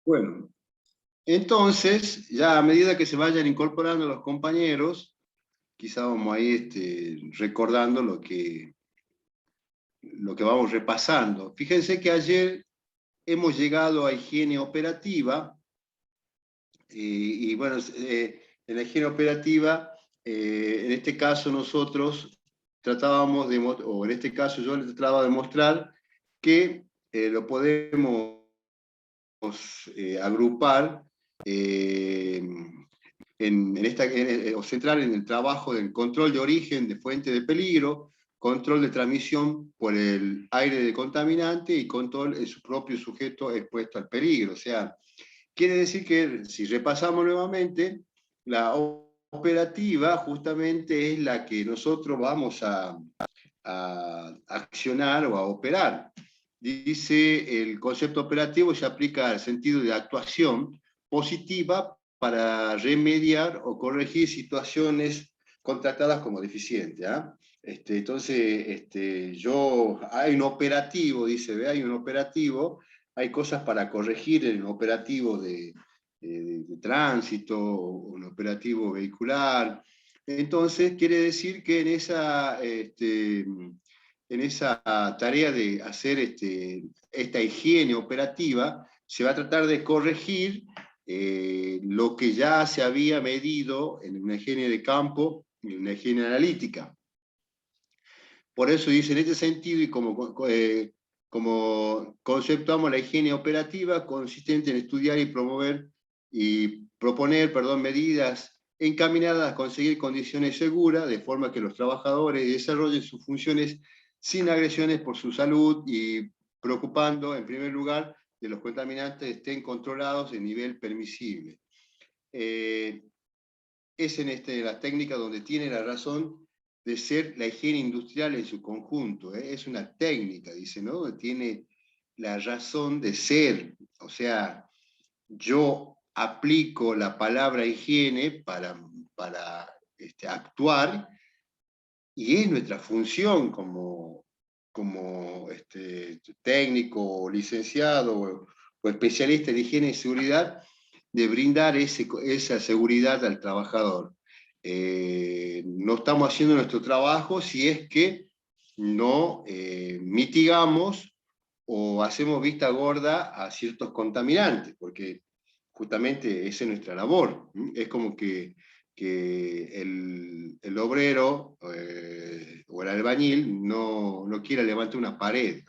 Bueno, entonces, ya a medida que se vayan incorporando los compañeros, quizá vamos a ir recordando lo que vamos repasando. Fíjense que ayer hemos llegado a higiene operativa, y bueno, en la higiene operativa, en este caso nosotros tratábamos de, o en este caso yo les trataba de mostrar que lo podemos agrupar o centrar en el trabajo del control de origen de fuente de peligro, control de transmisión por el aire de contaminante y control en su propio sujeto expuesto al peligro. O sea, quiere decir que, si repasamos nuevamente, la operativa justamente es la que nosotros vamos a accionar o a operar. Dice, el concepto operativo se aplica al sentido de actuación positiva para remediar o corregir situaciones contratadas como deficientes. Entonces, hay un operativo, dice, ¿ve? Hay un operativo, hay cosas para corregir en un operativo de tránsito, un operativo vehicular. Entonces, quiere decir que en esa tarea de hacer esta higiene operativa, se va a tratar de corregir lo que ya se había medido en una higiene de campo y una higiene analítica. Por eso dice, en este sentido, y como conceptuamos la higiene operativa, consistente en estudiar y promover y proponer, medidas encaminadas a conseguir condiciones seguras, de forma que los trabajadores desarrollen sus funciones sin agresiones por su salud y preocupando, en primer lugar, de los contaminantes estén controlados en nivel permisible. Es en la técnica donde tiene la razón de ser la higiene industrial en su conjunto. Es una técnica, dice, ¿no? Tiene la razón de ser. O sea, yo aplico la palabra higiene para actuar, y es nuestra función como técnico, licenciado o especialista en higiene y seguridad, de brindar esa seguridad al trabajador. No estamos haciendo nuestro trabajo si es que no mitigamos o hacemos vista gorda a ciertos contaminantes, porque justamente esa es nuestra labor. Es como que el obrero o el albañil no quiera levantar una pared.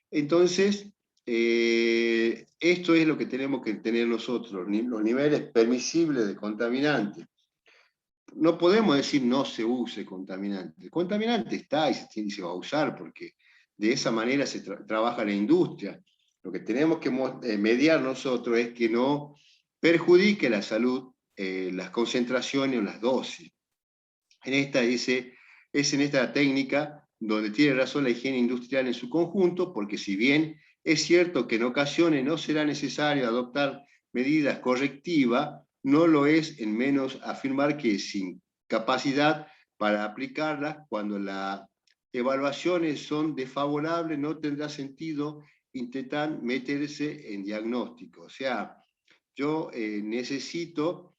Entonces, esto es lo que tenemos que tener nosotros, los niveles permisibles de contaminante. No podemos decir no se use contaminante. El contaminante está y se va a usar, porque de esa manera se trabaja la industria. Lo que tenemos que mediar nosotros es que no perjudique la salud las concentraciones o las dosis. Es en esta técnica donde tiene razón la higiene industrial en su conjunto, porque si bien es cierto que en ocasiones no será necesario adoptar medidas correctivas, no lo es en menos afirmar que sin capacidad para aplicarlas, cuando las evaluaciones son desfavorables, no tendrá sentido intentar meterse en diagnóstico. O sea, yo necesito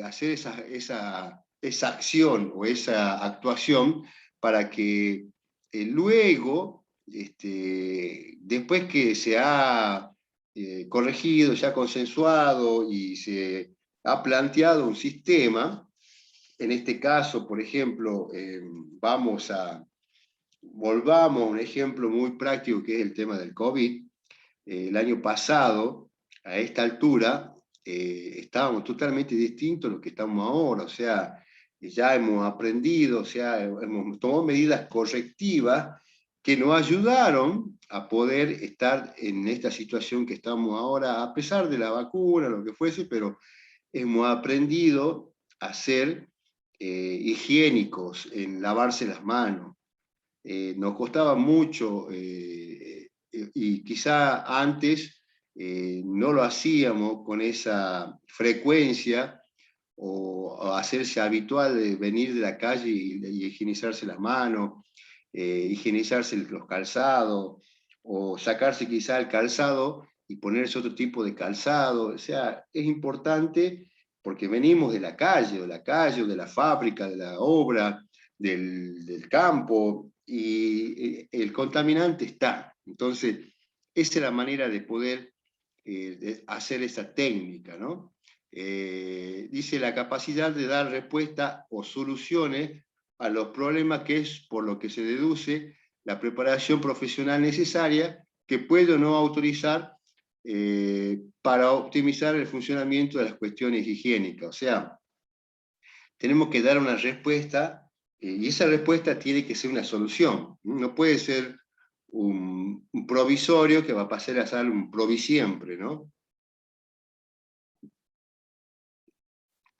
hacer esa acción o esa actuación para que luego, después que se ha corregido, se ha consensuado y se ha planteado un sistema, en este caso, por ejemplo, volvamos a un ejemplo muy práctico, que es el tema del COVID. El año pasado, a esta altura, estábamos totalmente distintos a lo que estamos ahora. O sea, ya hemos aprendido, o sea, hemos tomado medidas correctivas que nos ayudaron a poder estar en esta situación que estamos ahora, a pesar de la vacuna, lo que fuese, pero hemos aprendido a ser higiénicos, en lavarse las manos. Nos costaba mucho, y quizá antes no lo hacíamos con esa frecuencia, o hacerse habitual de venir de la calle y higienizarse las manos, higienizarse los calzados, o sacarse quizá el calzado y ponerse otro tipo de calzado. O sea, es importante porque venimos de la calle, o de la fábrica, de la obra, del campo, y el contaminante está. Entonces, esa es la manera de poder de hacer esa técnica, ¿no? Dice la capacidad de dar respuesta o soluciones a los problemas, que es por lo que se deduce la preparación profesional necesaria que puede o no autorizar para optimizar el funcionamiento de las cuestiones higiénicas. O sea, tenemos que dar una respuesta y esa respuesta tiene que ser una solución. No puede ser un provisorio que va a pasar a ser un provisiempre, ¿no?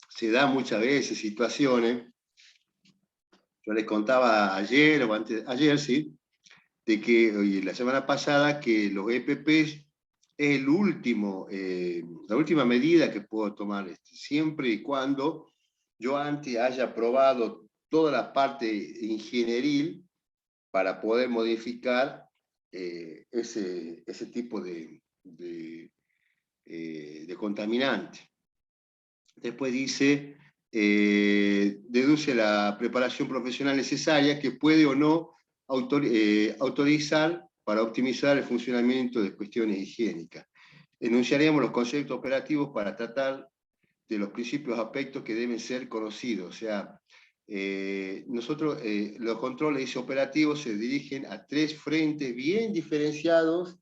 Se da muchas veces situaciones, yo les contaba ayer o antes, ayer sí, de que oye, la semana pasada que los EPPs es la última medida que puedo tomar, siempre y cuando yo antes haya probado toda la parte ingenieril para poder modificar ese tipo de contaminante. Después dice, deduce la preparación profesional necesaria que puede o no autorizar para optimizar el funcionamiento de cuestiones higiénicas. Enunciaremos los conceptos operativos para tratar de los principios aspectos que deben ser conocidos. O sea, los controles operativos se dirigen a tres frentes bien diferenciados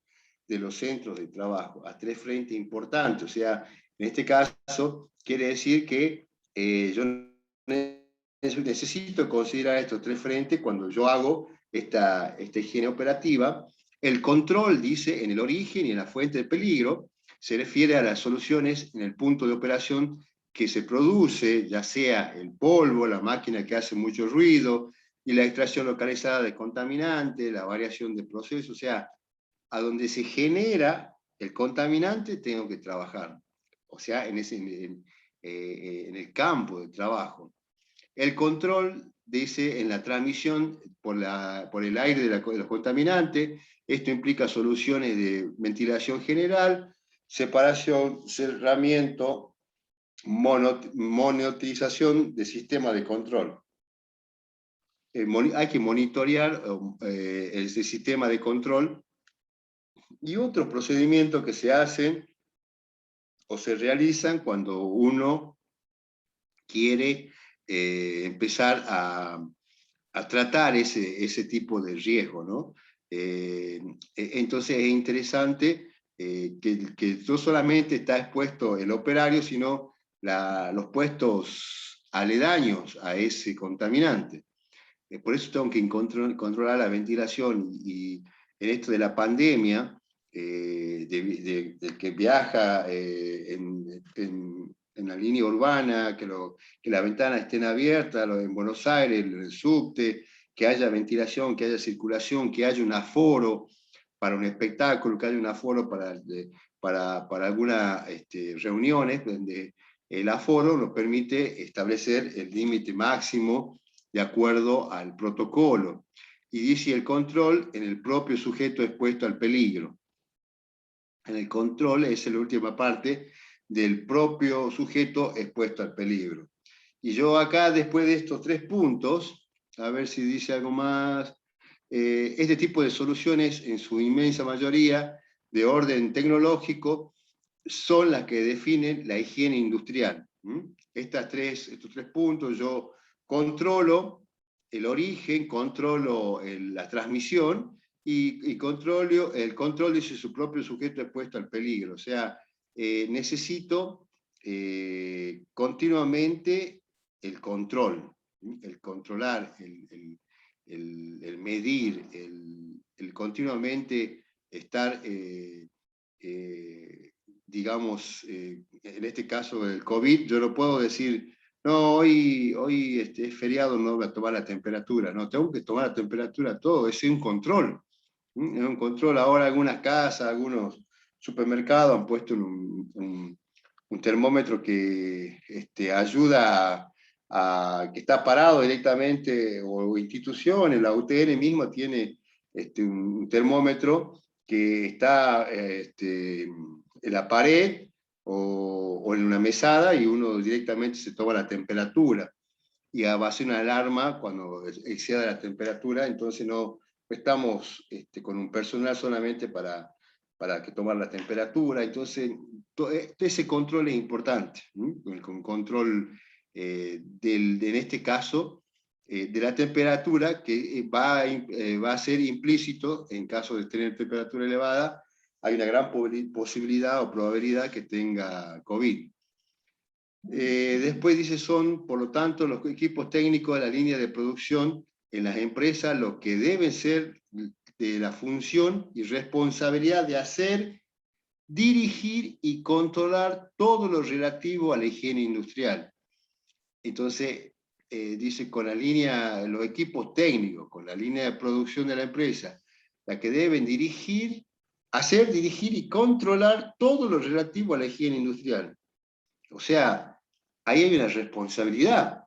de los centros de trabajo, a tres frentes importantes. O sea, en este caso, quiere decir que yo necesito considerar estos tres frentes cuando yo hago esta higiene operativa. El control, dice, en el origen y en la fuente de peligro, se refiere a las soluciones en el punto de operación que se produce, ya sea el polvo, la máquina que hace mucho ruido, y la extracción localizada de contaminantes, la variación de procesos. O sea, a donde se genera el contaminante tengo que trabajar, o sea, en el campo de trabajo. El control, dice, en la transmisión por el aire de los contaminantes. Esto implica soluciones de ventilación general, separación, cerramiento, monetización de sistema de control. Hay que monitorear el sistema de control y otros procedimientos que se hacen o se realizan cuando uno quiere empezar a tratar ese tipo de riesgo, ¿no? Entonces es interesante que no solamente está expuesto el operario, sino los puestos aledaños a ese contaminante. Por eso tengo que controlar la ventilación y en esto de la pandemia, de que viaja en la línea urbana, que las ventanas estén abiertas, en Buenos Aires, en el subte, que haya ventilación, que haya circulación, que haya un aforo para un espectáculo, que haya un aforo para algunas reuniones, donde el aforo nos permite establecer el límite máximo de acuerdo al protocolo. Y dice el control en el propio sujeto expuesto al peligro. En el control es la última parte del propio sujeto expuesto al peligro. Y yo acá, después de estos tres puntos, a ver si dice algo más, este tipo de soluciones, en su inmensa mayoría, de orden tecnológico, son las que definen la higiene industrial. Estos tres puntos, yo controlo el origen, controlo la transmisión y controlo el control de su propio sujeto expuesto al peligro. O sea, necesito continuamente el control, el controlar, el medir, el continuamente estar, digamos, en este caso del COVID, yo no puedo decir, no, hoy es feriado, no voy a tomar la temperatura. No, tengo que tomar la temperatura todo, es un control. Es un control. Ahora algunas casas, algunos supermercados han puesto un termómetro que ayuda que está parado directamente, o instituciones, la UTN misma tiene un termómetro que está en la pared o en una mesada y uno directamente se toma la temperatura y va a hacer una alarma cuando exceda la temperatura, entonces no estamos con un personal solamente para que tomar la temperatura, entonces todo ese control es importante, con control en este caso de la temperatura que va a ser implícito en caso de tener temperatura elevada, hay una gran posibilidad o probabilidad que tenga COVID. Después dice, son, por lo tanto, los equipos técnicos de la línea de producción en las empresas los que deben ser de la función y responsabilidad de hacer, dirigir y controlar todo lo relativo a la higiene industrial. Entonces, dice, con la línea, los equipos técnicos, con la línea de producción de la empresa, la que deben dirigir, hacer, dirigir y controlar todo lo relativo a la higiene industrial. O sea, ahí hay una responsabilidad.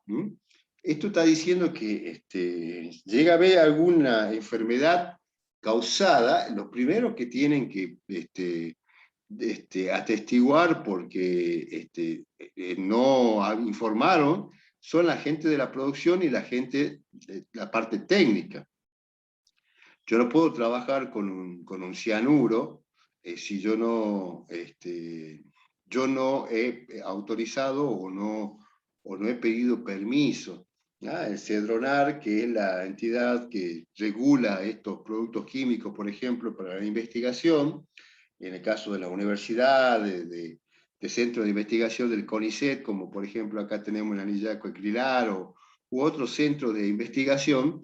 Esto está diciendo que llega a haber alguna enfermedad causada, los primeros que tienen que atestiguar porque no informaron son la gente de la producción y la gente de la parte técnica. Yo no puedo trabajar con un cianuro si yo no he autorizado o no he pedido permiso. El CEDRONAR, que es la entidad que regula estos productos químicos, por ejemplo, para la investigación, en el caso de la universidad, de centros de investigación del CONICET, como por ejemplo acá tenemos la Anillaco Ecrilar u otros centros de investigación,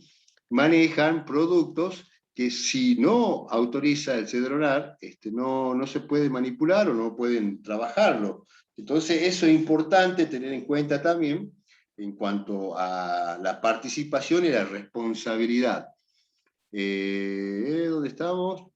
manejan productos que si no autoriza el CEDRONAR, no se puede manipular o no pueden trabajarlo. Entonces eso es importante tener en cuenta también en cuanto a la participación y la responsabilidad. ¿Dónde estamos?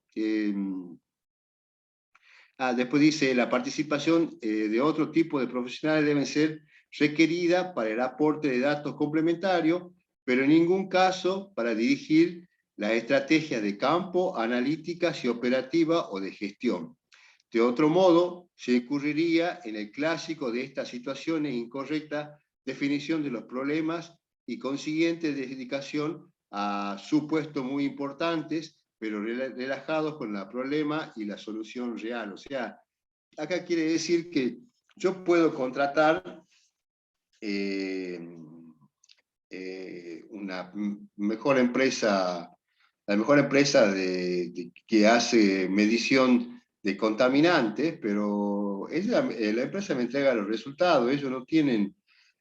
Después dice, la participación de otro tipo de profesionales debe ser requerida para el aporte de datos complementarios, pero en ningún caso para dirigir las estrategias de campo, analíticas y operativas o de gestión. De otro modo, se incurriría en el clásico de estas situaciones incorrecta definición de los problemas y consiguiente dedicación a supuestos muy importantes, pero relajados con el problema y la solución real. O sea, acá quiere decir que yo puedo contratar una mejor empresa, la mejor empresa que hace medición de contaminantes, pero la empresa me entrega los resultados, ellos no tienen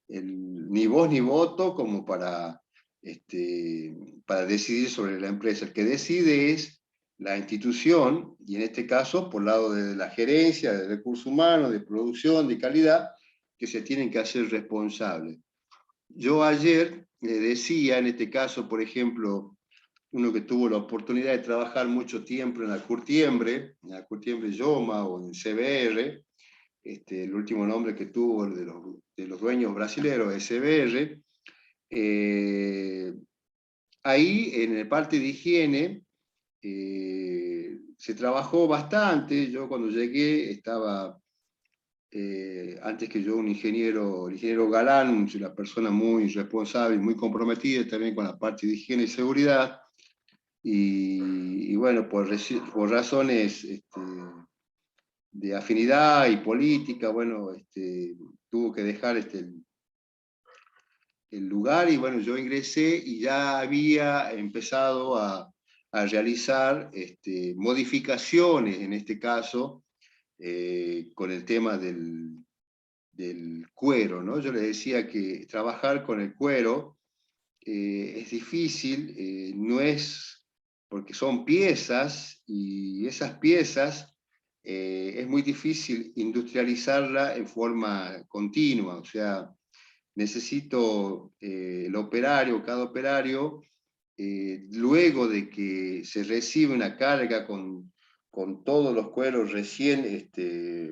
ni voz ni voto como para decidir sobre la empresa. El que decide es la institución, y en este caso por lado de la gerencia, de recursos humanos, de producción, de calidad, que se tienen que hacer responsables. Yo ayer le decía, en este caso, por ejemplo, uno que tuvo la oportunidad de trabajar mucho tiempo en la Curtiembre Yoma o en CBR, el último nombre que tuvo de los dueños brasileños, SBR, ahí en el parte de higiene se trabajó bastante. Yo cuando llegué estaba, antes que yo, el ingeniero Galán, una persona muy responsable y muy comprometida también con la parte de higiene y seguridad, y bueno, por razones de afinidad y política, bueno, tuvo que dejar el lugar y bueno, yo ingresé y ya había empezado a realizar modificaciones, en este caso, con el tema del cuero, ¿no? Yo les decía que trabajar con el cuero es difícil, no es porque son piezas y esas piezas es muy difícil industrializarla en forma continua, o sea, necesito cada operario, luego de que se recibe una carga con todos los cueros recién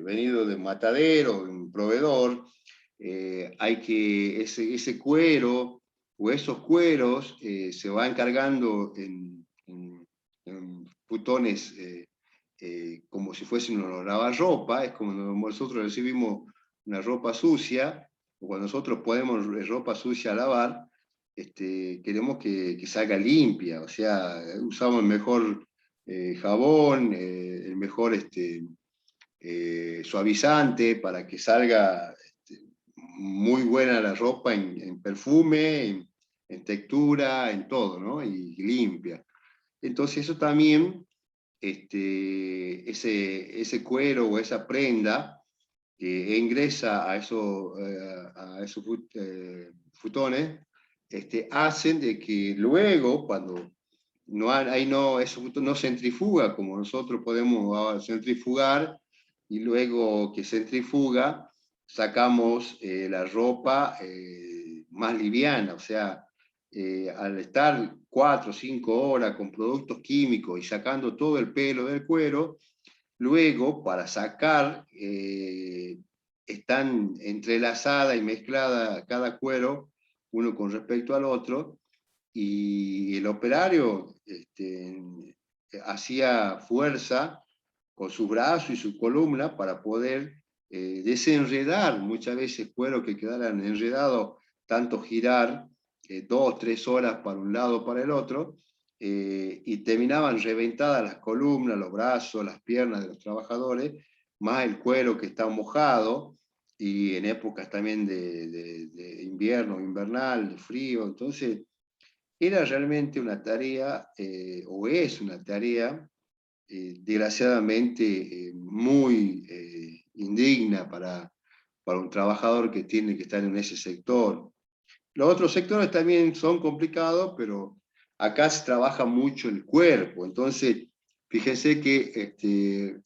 venidos de matadero, de un proveedor, hay que ese cuero o esos cueros se van cargando en putones como si fuese un lavarropa, es como nosotros recibimos una ropa sucia, o cuando nosotros ponemos ropa sucia a lavar, queremos que salga limpia, o sea, usamos el mejor jabón, el mejor suavizante para que salga muy buena la ropa en perfume, en textura, en todo, ¿no? Y limpia. Entonces eso también, ese cuero o esa prenda que ingresa a esos futones, hacen de que luego, cuando ahí no, eso no centrifuga como nosotros podemos centrifugar, y luego que centrifuga, sacamos la ropa más liviana, o sea, al estar 4 o 5 horas con productos químicos y sacando todo el pelo del cuero, luego para sacar, están entrelazadas y mezcladas cada cuero, uno con respecto al otro, y el operario hacía fuerza con su brazo y su columna para poder desenredar muchas veces cuero que quedaran enredados, tanto girar 2 o 3 horas para un lado o para el otro, y terminaban reventadas las columnas, los brazos, las piernas de los trabajadores, más el cuero que está mojado, y en épocas también de invierno, invernal, de frío. Entonces era realmente una tarea, o es una tarea, desgraciadamente muy indigna para un trabajador que tiene que estar en ese sector. Los otros sectores también son complicados, pero acá se trabaja mucho el cuerpo. Entonces, fíjense que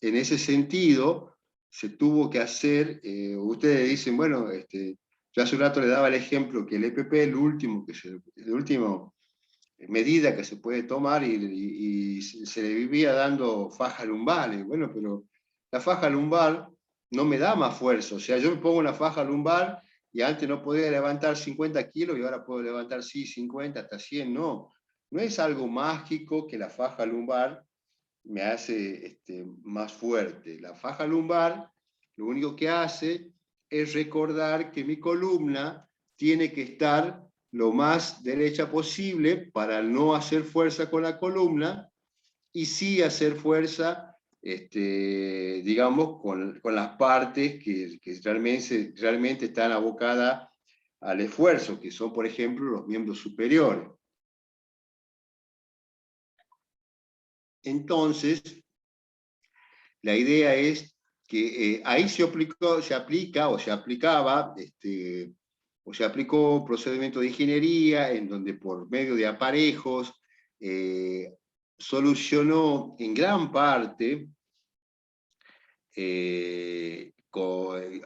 en ese sentido se tuvo que hacer, ustedes dicen, bueno, yo hace un rato le daba el ejemplo que el EPP, el último medida que se puede tomar, y se le vivía dando faja lumbar. Bueno, pero la faja lumbar no me da más fuerza. O sea, yo me pongo una faja lumbar y antes no podía levantar 50 kilos y ahora puedo levantar, sí, 50, hasta 100. No, no es algo mágico que la faja lumbar me hace más fuerte. La faja lumbar lo único que hace es recordar que mi columna tiene que estar lo más derecha posible para no hacer fuerza con la columna, y sí hacer fuerza, digamos, con las partes que realmente están abocadas al esfuerzo, que son, por ejemplo, los miembros superiores. Entonces, la idea es que ahí se aplica o se aplicaba, o se aplicó procedimiento de ingeniería en donde por medio de aparejos solucionó en gran parte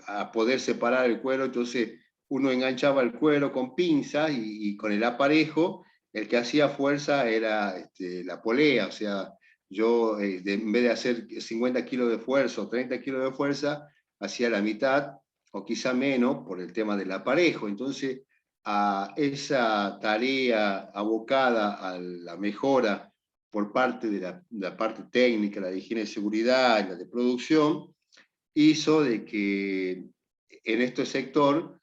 a poder separar el cuero. Entonces uno enganchaba el cuero con pinzas, y con el aparejo el que hacía fuerza era la polea. O sea, yo en vez de hacer 50 kilos de fuerza o 30 kilos de fuerza, hacía la mitad o quizá menos por el tema del aparejo. Entonces, a esa tarea abocada a la mejora por parte de la parte técnica, la de higiene y seguridad, la de producción, hizo de que en este sector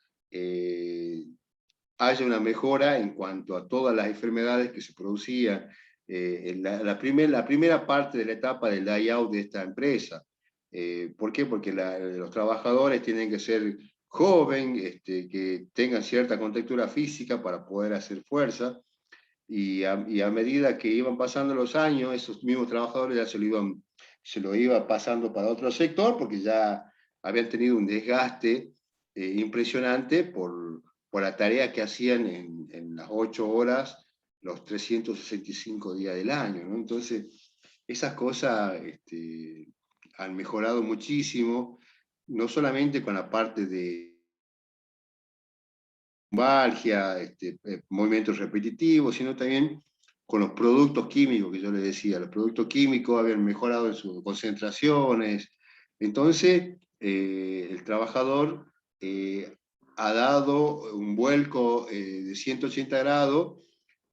haya una mejora en cuanto a todas las enfermedades que se producían en la primera parte de la etapa del die-out de esta empresa. ¿Por qué? Porque los trabajadores tienen que ser jóvenes, que tengan cierta contextura física para poder hacer fuerza, y a medida que iban pasando los años, esos mismos trabajadores ya se lo iba pasando para otro sector, porque ya habían tenido un desgaste impresionante por la tarea que hacían en las 8 horas, los 365 días del año, ¿no? Entonces, esas cosas han mejorado muchísimo, no solamente con la parte de lumbalgia, movimientos repetitivos, sino también con los productos químicos que yo les decía. Los productos químicos habían mejorado en sus concentraciones. Entonces, el trabajador ha dado un vuelco de 180 grados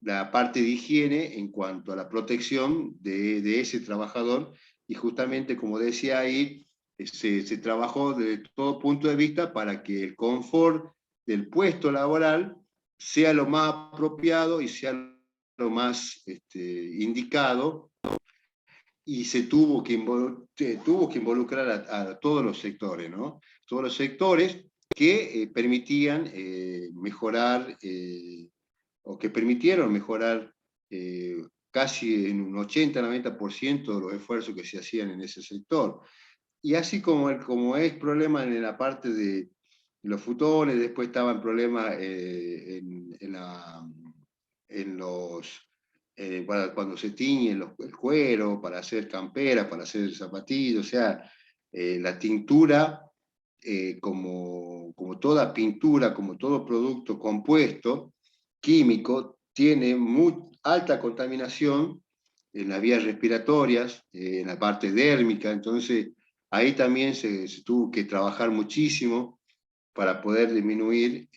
la parte de higiene en cuanto a la protección de ese trabajador, y justamente, como decía ahí, se trabajó desde todo punto de vista para que el confort del puesto laboral sea lo más apropiado y sea lo más indicado, y se tuvo que involucrar a todos los sectores, ¿no? Todos los sectores que permitían mejorar, o que permitieron mejorar casi en un 80-90% de los esfuerzos que se hacían en ese sector. Y así como es problema en la parte de los futones, después estaban problemas en los, cuando se tiñe el cuero, para hacer camperas, para hacer zapatillos, o sea, la tintura, como toda pintura, como todo producto compuesto, químico, tiene muy alta contaminación en las vías respiratorias, en la parte dérmica. Entonces ahí también se tuvo que trabajar muchísimo para poder disminuir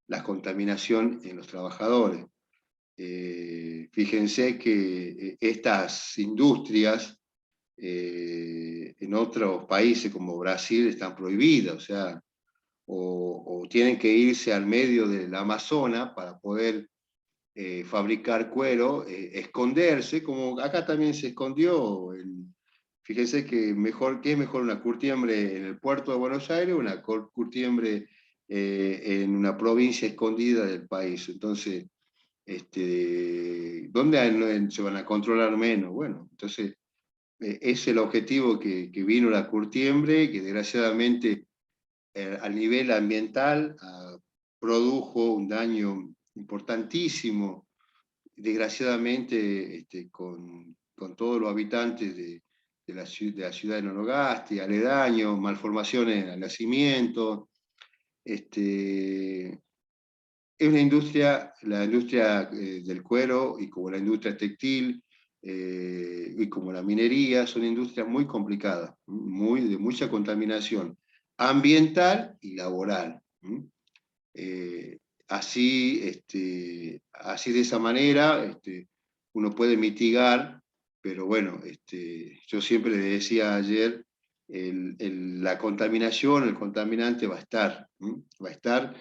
la contaminación en los trabajadores. Fíjense que estas industrias en otros países como Brasil están prohibidas, o sea, o tienen que irse al medio del Amazonas para poder fabricar cuero, esconderse, como acá también se escondió. Fíjense que ¿qué es mejor una curtiembre en el puerto de Buenos Aires o una curtiembre en una provincia escondida del país? Entonces, ¿dónde se van a controlar menos? Bueno, entonces es el objetivo que vino la curtiembre, que desgraciadamente al nivel ambiental produjo un daño importantísimo, desgraciadamente, con todos los habitantes de la ciudad de Noroeste, aledaños, malformaciones al nacimiento. Es una industria, la industria del cuero, y como la industria textil, y como la minería, son industrias muy complicadas, de mucha contaminación ambiental y laboral. Eh, así de esa manera uno puede mitigar, pero bueno, yo siempre le decía ayer, la contaminación, el contaminante va a estar, va a estar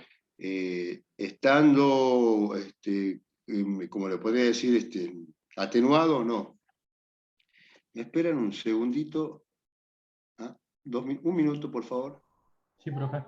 estando, como le podría decir, atenuado o no. ¿Me esperan un segundito? ¿Ah? Un minuto, por favor. Sí, profe.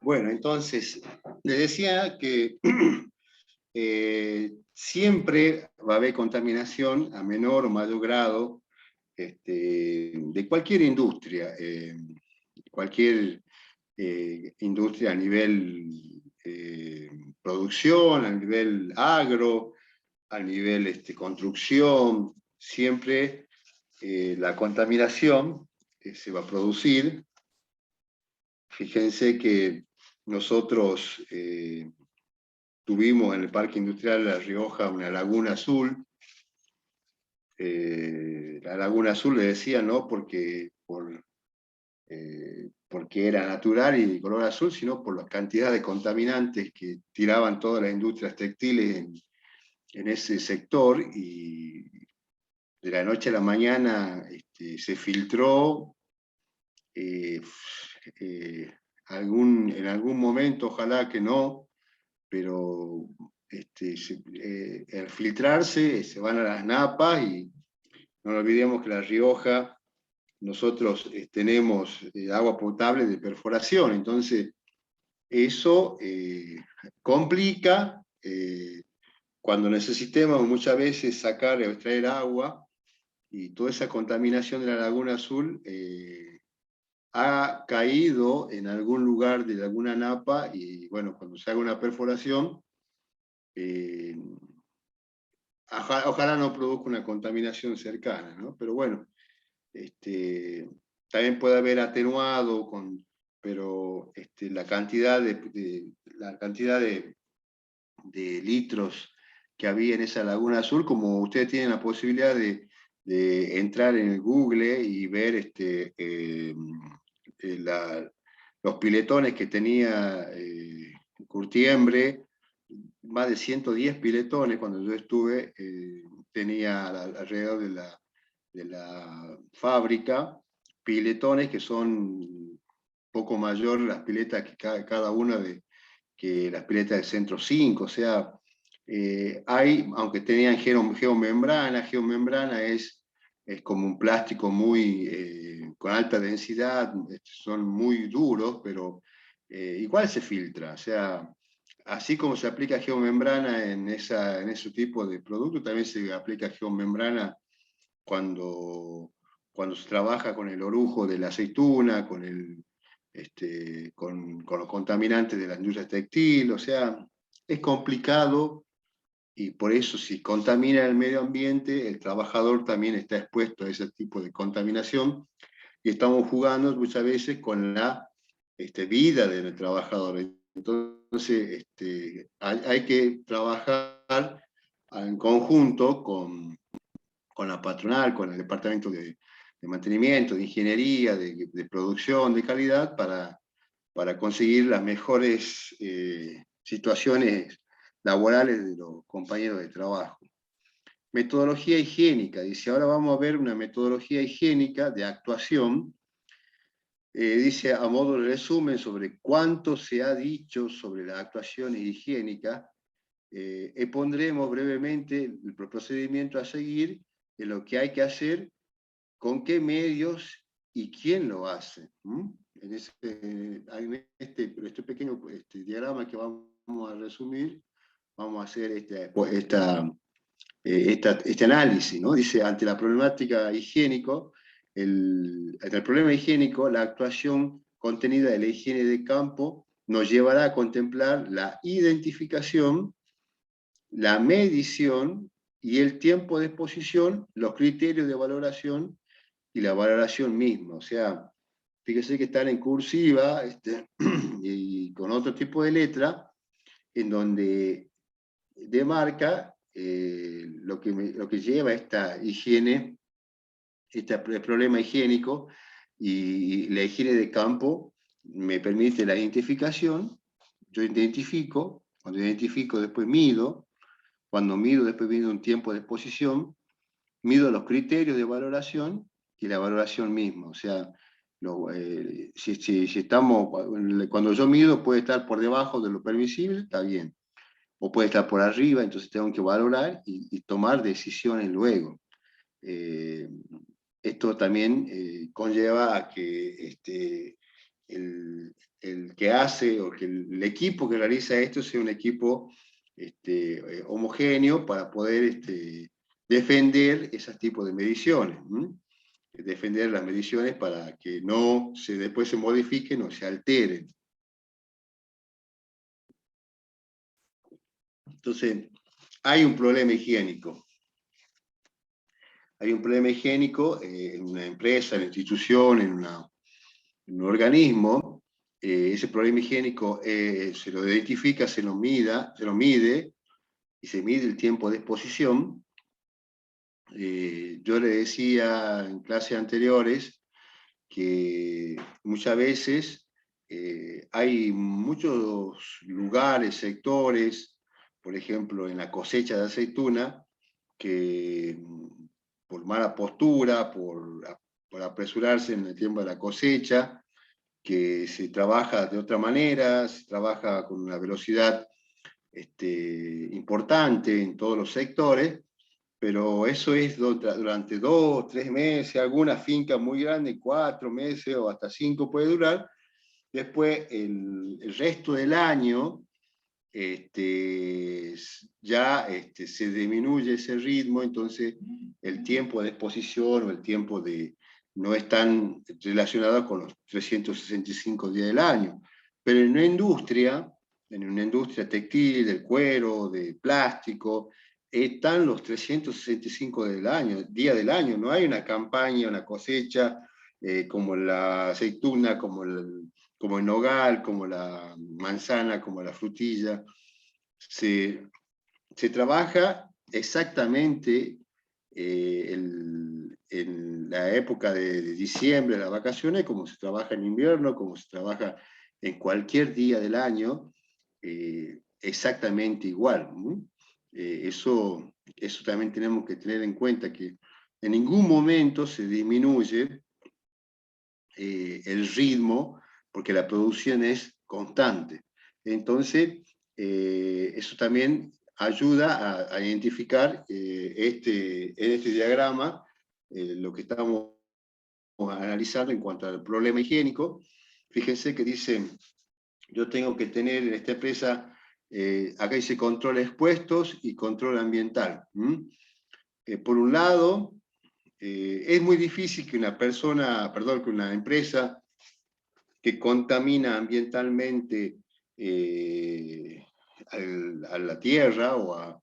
Bueno, entonces, les decía que siempre va a haber contaminación a menor o mayor grado de cualquier industria, cualquier industria a nivel producción, a nivel agro, a nivel construcción, siempre la contaminación se va a producir. Fíjense que nosotros tuvimos en el Parque Industrial de La Rioja una laguna azul. La laguna azul le decía, no porque era natural y de color azul, sino por la cantidad de contaminantes que tiraban todas las industrias textiles en ese sector, y de la noche a la mañana se filtró. eh, en algún momento, ojalá que no, pero al filtrarse se van a las napas, y no olvidemos que La Rioja, nosotros tenemos agua potable de perforación, entonces eso complica cuando necesitemos muchas veces sacar o extraer agua, y toda esa contaminación de la Laguna Azul ha caído en algún lugar de Laguna Napa, y bueno, cuando se haga una perforación, eh, ojalá no produzca una contaminación cercana, ¿no? Pero bueno, también puede haber atenuado, pero la cantidad de litros que había en esa Laguna Azul, como ustedes tienen la posibilidad de entrar en el Google y ver la, los piletones que tenía Curtiembre, más de 110 piletones cuando yo estuve, tenía alrededor de la fábrica, piletones que son poco mayor las piletas que cada una que las piletas del Centro 5, o sea, aunque tenían geomembrana, geomembrana es como un plástico con alta densidad, son muy duros, pero igual se filtra, o sea, así como se aplica geomembrana en ese tipo de producto, también se aplica geomembrana cuando se trabaja con el orujo de la aceituna, con los contaminantes de la industria textil, o sea, es complicado, y por eso si contamina el medio ambiente, el trabajador también está expuesto a ese tipo de contaminación, y estamos jugando muchas veces con la vida del trabajador. Entonces, hay que trabajar en conjunto con la patronal, con el departamento de mantenimiento, de ingeniería, de producción, de calidad, para conseguir las mejores situaciones laborales de los compañeros de trabajo. Metodología higiénica, dice, ahora vamos a ver una metodología higiénica de actuación. Dice, a modo de resumen sobre cuánto se ha dicho sobre las actuaciones higiénicas, expondremos brevemente el procedimiento a seguir, de lo que hay que hacer, con qué medios y quién lo hace. En este pequeño diagrama que vamos a resumir, vamos a hacer este análisis, ¿no? Dice, ante la problemática higiénico, ante el problema higiénico, la actuación contenida de la higiene de campo nos llevará a contemplar la identificación, la medición y el tiempo de exposición, los criterios de valoración y la valoración misma. O sea, fíjese que están en cursiva y con otro tipo de letra, en donde demarca lo que lleva esta higiene, este problema higiénico, y la higiene de campo me permite la identificación. Yo identifico, cuando identifico después mido, cuando mido después viene un tiempo de exposición, mido los criterios de valoración y la valoración misma. O sea, si estamos, cuando yo mido puede estar por debajo de lo permisible, está bien, o puede estar por arriba, entonces tengo que valorar y tomar decisiones luego. Esto también conlleva a que el que hace, o que el equipo que realiza esto sea un equipo homogéneo para poder defender esos tipos de mediciones. Defender las mediciones para que no después se modifiquen o se alteren. Entonces, hay un problema higiénico. Hay un problema higiénico en una empresa, en una institución, en un organismo. Ese problema higiénico se lo identifica, se lo mide, y se mide el tiempo de exposición. Yo le decía en clases anteriores que muchas veces hay muchos lugares, sectores, por ejemplo, en la cosecha de aceituna, que por mala postura, por apresurarse en el tiempo de la cosecha, que se trabaja de otra manera, se trabaja con una velocidad importante en todos los sectores, pero eso es durante 2, 3 meses, alguna finca muy grande, 4 meses o hasta 5 puede durar. Después, el resto del año, ya se disminuye ese ritmo, entonces el tiempo de exposición o el tiempo no es tan relacionado con los 365 días del año. Pero en una industria textil, del cuero, de plástico, están los 365 días del año. No hay una campaña, una cosecha como la aceituna, como el nogal, como la manzana, como la frutilla. Se trabaja exactamente en la época de diciembre, las vacaciones, como se trabaja en invierno, como se trabaja en cualquier día del año, exactamente igual. Eso también tenemos que tener en cuenta, que en ningún momento se disminuye el ritmo, porque la producción es constante. Entonces, eso también ayuda a identificar en este diagrama lo que estamos analizando en cuanto al problema higiénico. Fíjense que dice, yo tengo que tener en esta empresa, acá dice control expuestos y control ambiental. Por un lado, es muy difícil que una empresa que contamina ambientalmente a la Tierra o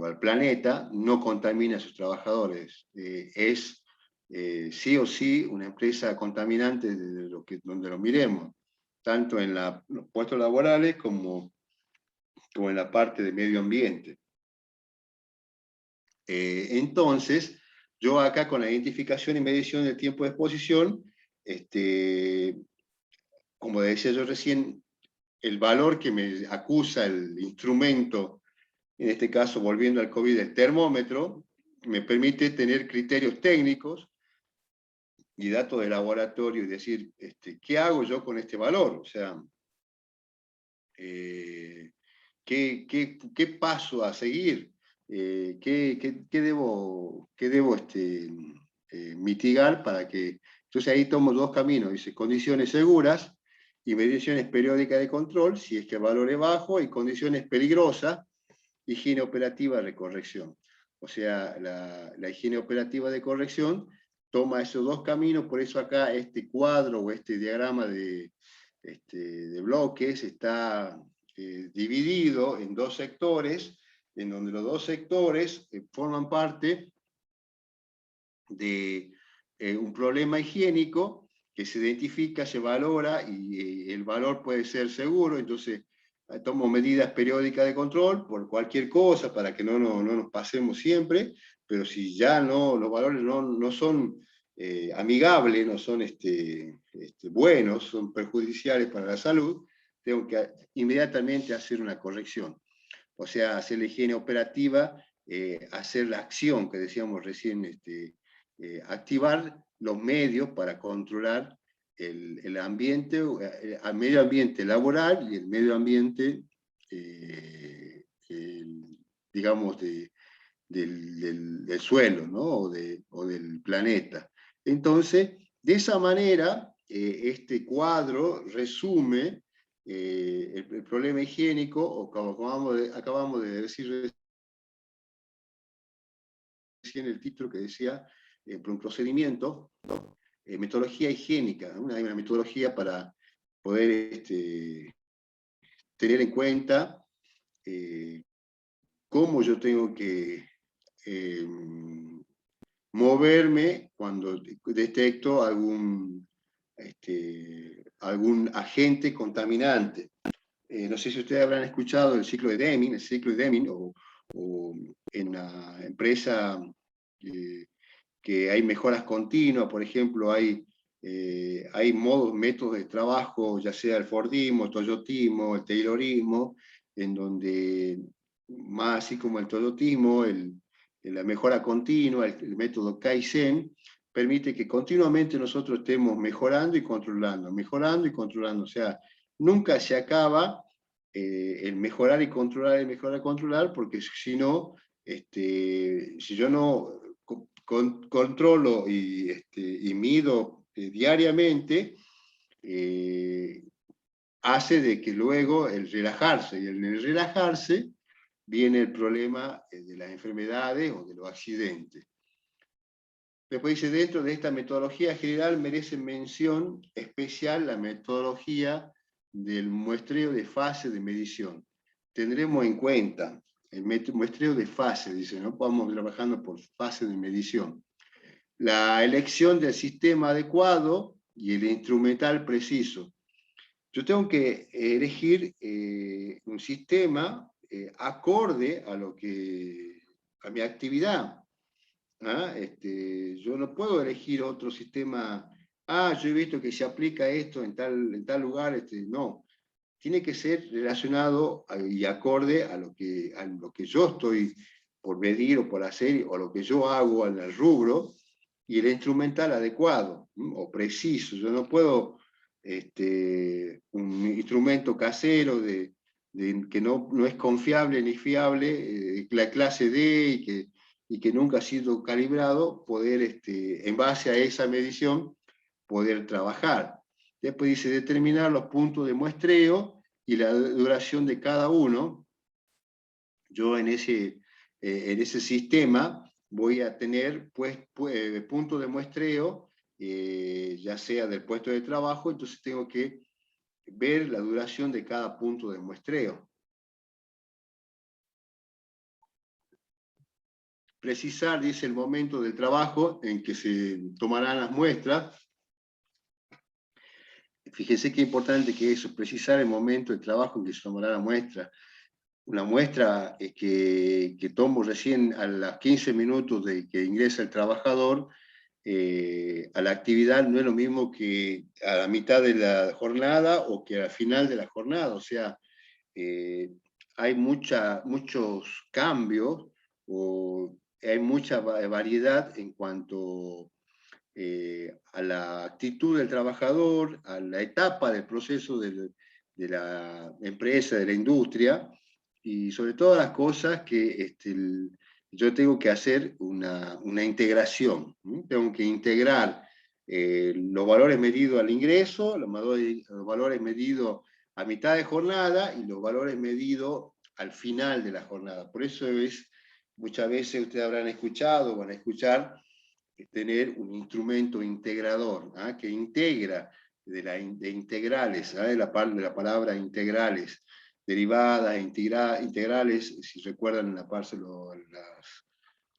al planeta, no contamina a sus trabajadores. Es sí o sí una empresa contaminante donde lo miremos, tanto en los puestos laborales como en la parte de medio ambiente. Entonces, yo acá con la identificación y medición del tiempo de exposición, como decía yo recién, el valor que me acusa el instrumento, en este caso volviendo al COVID, el termómetro, me permite tener criterios técnicos y datos de laboratorio y decir, ¿qué hago yo con este valor? O sea, ¿qué paso a seguir? ¿Qué debo mitigar para que... Entonces ahí tomo dos caminos, dice condiciones seguras y mediciones periódicas de control, si es que el valor es bajo, y condiciones peligrosas, higiene operativa de corrección. O sea, la higiene operativa de corrección toma esos dos caminos, por eso acá este cuadro o este diagrama de bloques está dividido en dos sectores, en donde los dos sectores forman parte de un problema higiénico que se identifica, se valora, y el valor puede ser seguro. Entonces tomo medidas periódicas de control por cualquier cosa para que no nos pasemos siempre, pero si ya los valores no son amigables, no son buenos, son perjudiciales para la salud, tengo que inmediatamente hacer una corrección. O sea, hacer la higiene operativa, hacer la acción que decíamos recién, activar los medios para controlar el ambiente, el medio ambiente laboral y el medio ambiente, digamos, del suelo, ¿no? o del planeta. Entonces, de esa manera, este cuadro resume el problema higiénico, o como acabamos de decir recién el título que decía, por un procedimiento, ¿no? Metodología higiénica, ¿no? Una metodología para poder tener en cuenta cómo yo tengo que moverme cuando detecto algún agente contaminante. No sé si ustedes habrán escuchado el ciclo de Deming, o en la empresa que hay mejoras continuas, por ejemplo, hay métodos de trabajo, ya sea el Fordismo, el Toyotismo, el Taylorismo, en donde, más así como el Toyotismo, la mejora continua, el método Kaizen, permite que continuamente nosotros estemos mejorando y controlando, o sea, nunca se acaba el mejorar y controlar, porque si no, si yo no controlo y mido diariamente, hace de que luego el relajarse, y en el relajarse viene el problema de las enfermedades o de los accidentes. Después dice, dentro de esta metodología general merece mención especial la metodología del muestreo de fase de medición. Tendremos en cuenta el muestreo de fase, dice, ¿no? Vamos trabajando por fase de medición. La elección del sistema adecuado y el instrumental preciso. Yo tengo que elegir un sistema acorde a mi actividad. ¿Ah? Yo no puedo elegir otro sistema. Yo he visto que se aplica esto en tal lugar. No, tiene que ser relacionado y acorde a lo que yo estoy por medir o por hacer, o lo que yo hago en el rubro, y el instrumental adecuado o preciso. Yo no puedo un instrumento casero que no es confiable ni fiable, la clase D, y que nunca ha sido calibrado, poder, en base a esa medición, poder trabajar. Después dice determinar los puntos de muestreo y la duración de cada uno. Yo en ese sistema voy a tener puntos de muestreo, ya sea del puesto de trabajo, entonces tengo que ver la duración de cada punto de muestreo. Precisar, dice, el momento del trabajo en que se tomarán las muestras. Fíjense qué importante que eso, precisar el momento del trabajo en que se tomará la muestra. Una muestra que tomo recién a los 15 minutos de que ingresa el trabajador a la actividad, no es lo mismo que a la mitad de la jornada o que al final de la jornada. O sea, hay muchos cambios, o hay mucha variedad en cuanto a la actitud del trabajador, a la etapa del proceso de la empresa, de la industria, y sobre todas las cosas que yo tengo que hacer una integración. Tengo que integrar los valores medidos al ingreso, los valores medidos a mitad de jornada y los valores medidos al final de la jornada. Por eso muchas veces ustedes habrán escuchado, van a escuchar, tener un instrumento integrador, que integra de integrales, de la palabra integrales, derivadas, integrales, si recuerdan en la parte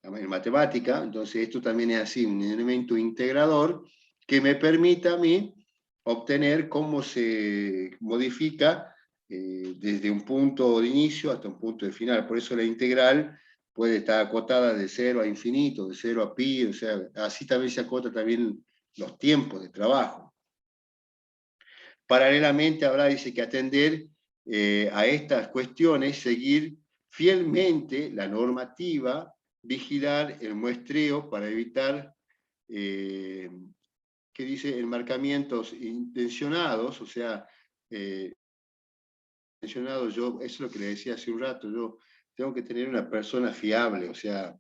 en matemática. Entonces esto también es así, un elemento integrador que me permita a mí obtener cómo se modifica desde un punto de inicio hasta un punto de final. Por eso la integral puede estar acotada de 0 a infinito, de 0 a pi, o sea, así también se acota también los tiempos de trabajo. Paralelamente habrá, dice, que atender a estas cuestiones, seguir fielmente la normativa, vigilar el muestreo para evitar, que dice, enmarcamientos intencionados, o sea, intencionados, eso es lo que le decía hace un rato, yo tengo que tener una persona fiable, o sea,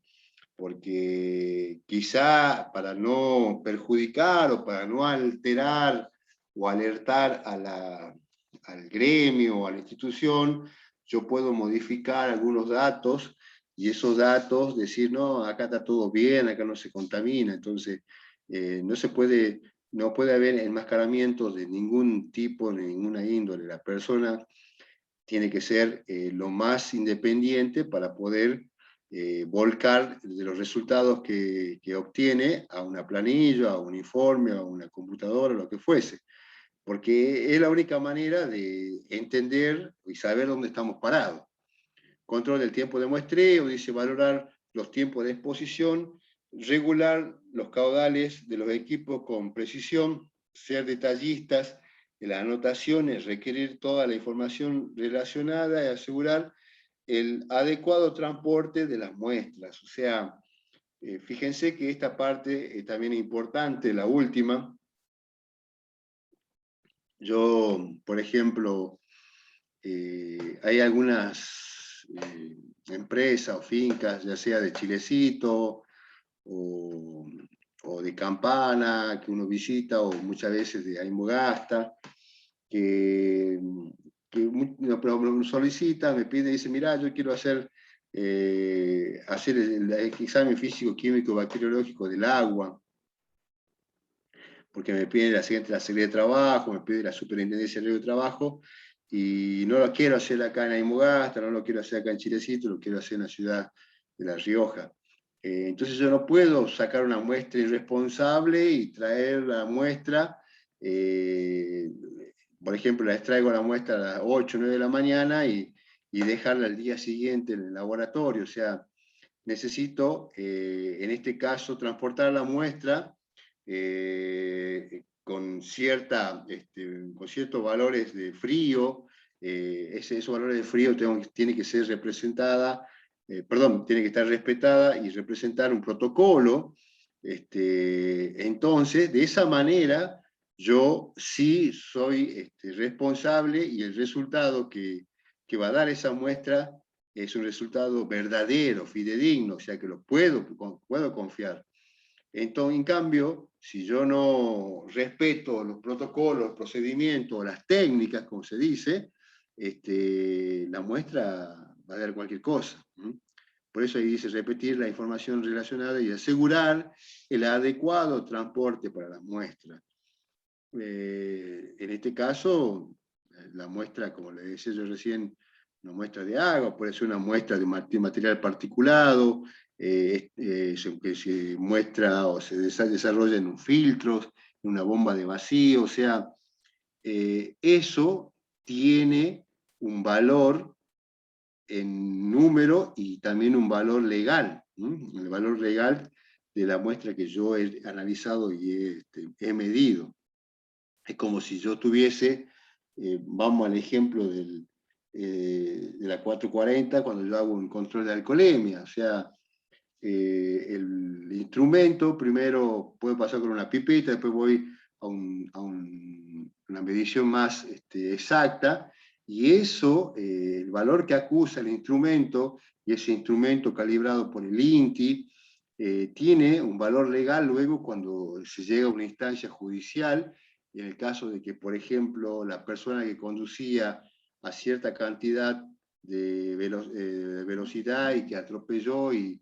porque quizá para no perjudicar o para no alterar o alertar al gremio o a la institución, yo puedo modificar algunos datos y esos datos decir, no, acá está todo bien, acá no se contamina. Entonces, no puede haber enmascaramientos de ningún tipo, de ninguna índole. La persona tiene que ser lo más independiente para poder volcar de los resultados que obtiene a una planilla, a un informe, a una computadora, lo que fuese. Porque es la única manera de entender y saber dónde estamos parados. Control del tiempo de muestreo, dice valorar los tiempos de exposición, regular los caudales de los equipos con precisión, ser detallistas en las anotaciones, requerir toda la información relacionada y asegurar el adecuado transporte de las muestras. O sea, fíjense que esta parte es también importante, la última. Yo, por ejemplo, hay algunas empresas o fincas, ya sea de Chilecito o de Campana, que uno visita, o muchas veces de Aymogasta, que me solicita, me pide, dice, mira, yo quiero hacer el examen físico, químico, bacteriológico del agua, porque me pide la Secretaría de Trabajo, me pide la Superintendencia de Trabajo, y no lo quiero hacer acá en Aymogasta, no lo quiero hacer acá en Chilecito, lo quiero hacer en la ciudad de La Rioja. Entonces yo no puedo sacar una muestra irresponsable y traer la muestra, por ejemplo, la extraigo la muestra a las 8 o 9 de la mañana y dejarla al día siguiente en el laboratorio. O sea, necesito, en este caso, transportar la muestra con ciertos valores de frío. Esos valores de frío tiene que ser representada, tiene que estar respetada y representar un protocolo. Entonces, de esa manera, yo sí soy responsable, y el resultado que va a dar esa muestra es un resultado verdadero, fidedigno, o sea que lo puedo confiar. Entonces, en cambio, si yo no respeto los protocolos, los procedimientos, las técnicas, como se dice, la muestra va a dar cualquier cosa. Por eso ahí dice repetir la información relacionada y asegurar el adecuado transporte para las muestras. En este caso, la muestra, como le decía yo recién, una muestra de agua, puede ser una muestra de material particulado, que se muestra o se desarrolla en un filtro, en una bomba de vacío. O sea, eso tiene un valor en número y también un valor legal, el valor legal de la muestra que yo he analizado y he medido. Es como si yo tuviese, vamos al ejemplo de la 440, cuando yo hago un control de alcoholemia. O sea, el instrumento primero puede pasar con una pipeta, después voy a una medición más exacta, y eso, el valor que acusa el instrumento, y ese instrumento calibrado por el INTI, tiene un valor legal luego cuando se llega a una instancia judicial. Y en el caso de que, por ejemplo, la persona que conducía a cierta cantidad de velocidad y que atropelló y